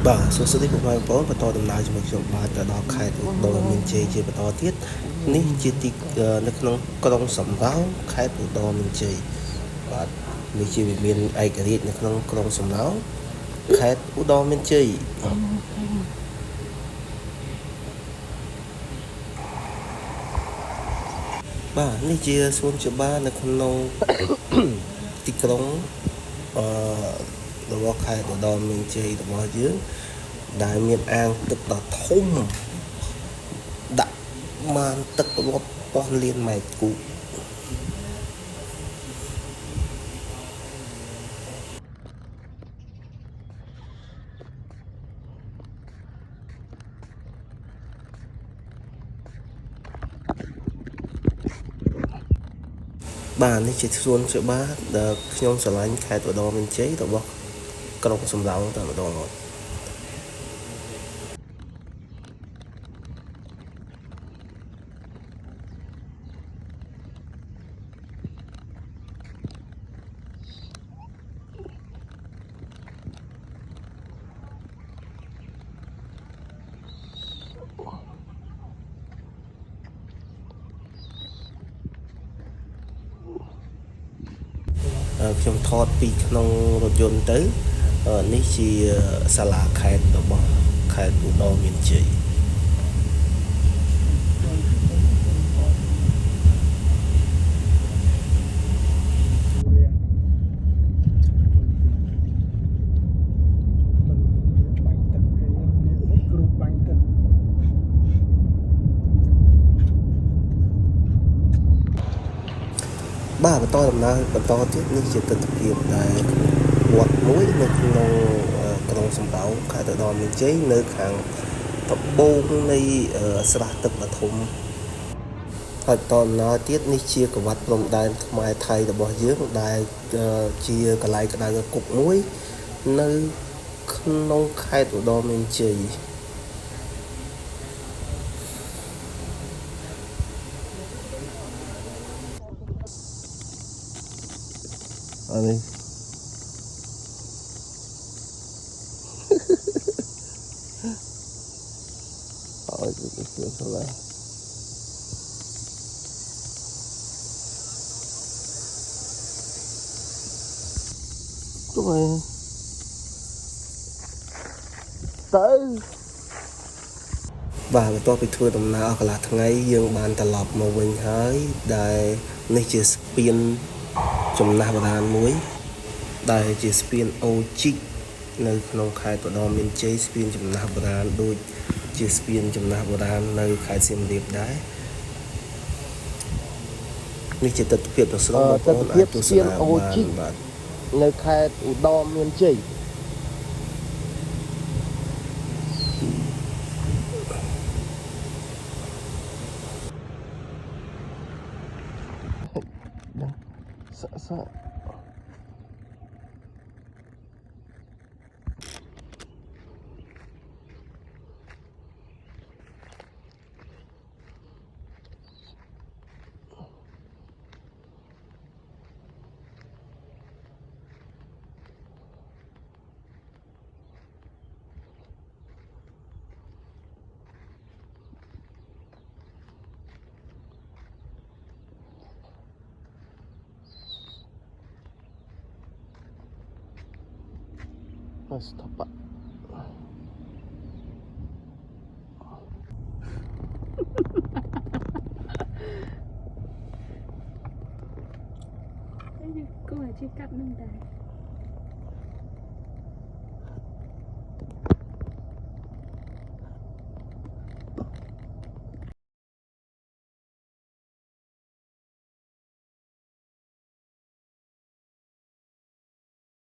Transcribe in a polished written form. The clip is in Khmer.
បាទសួស្តីបងប្អូនបន្តដំណើរជាមួយខ្ញុំបាទទៅដល់ខេត្តឧត្តរមានជ័យជាបន្តទៀតនេះជាទីនៅក្នុងក្រុងសំរោងខេត្តឧត្តរមានជ័យបាទនេះជាវិមានឯករាជ្យនៅក្នុងក្រុងសំរោងខេត្តឧត្តរមានជ័យបាទនេះជាសួនច្បារនៅក្នុងទីក្រុងរបស់ខេត្តឧត្តរមានជ័យរបស់យើងដែលមានអាងទឹកដ៏ធំដាក់បានទឹករាប់ពាន់លានម៉ែត្រគូបបាទនេះជាសួនច្បារដែលខ្ញុំឆ្លាញ់ខេត្តឧត្តរមានជ័យរបស់ក្រុងសំរោងតែម្ដងខ្ញុំថតពីក្នុងរថយន្តទៅនេះជាសាលាខេត្តរបស់ខេត្តឧត្តរមានជ័យបាទបន្តដំណើរបន្តទៀតនេះជាទស្សនវិជ្ជាដែលវត្តមួយនៅក្នុងក្រុងសំរោងខេត្តឧត្តរមានជ័យនៅខាងត្បូងនៃស្រះទឹកដ៏ធំហើយបន្តដំណើរទៀតនេះជាកង្វត្តព្រំដែនខ្មែរថៃរបស់យើងដែលជាកន្លែងក្តៅគប់មួយនៅក្នុងខេត្តឧត្តរមានជ័យអានេះអើយទៅស្លាទៅបាទបន្ទាប់ពីធ្វើដំណើរអស់កន្លះថ្ងៃយើងបានត្រឡប់មកវិញហើយដែលនេះជាស្ពានចំណាស់បុរាណមួយដែលជាស្ពានអូជីកនៅក្នុងខេត្តឧត្តរមានជ័យស្ពានចំណាស់បុរាណដូចជាស្ពានចំណាស់បុរាណនៅខេត្តសៀមរាបដែរនេះជាទស្សនវិជ្ជាដ៏ស្រស់បងប្អូនអាចទស្សនាបានបាទនៅខេត្តឧត្តរមានជ័យសាក់stop pak cô ở trên cạnh mình đây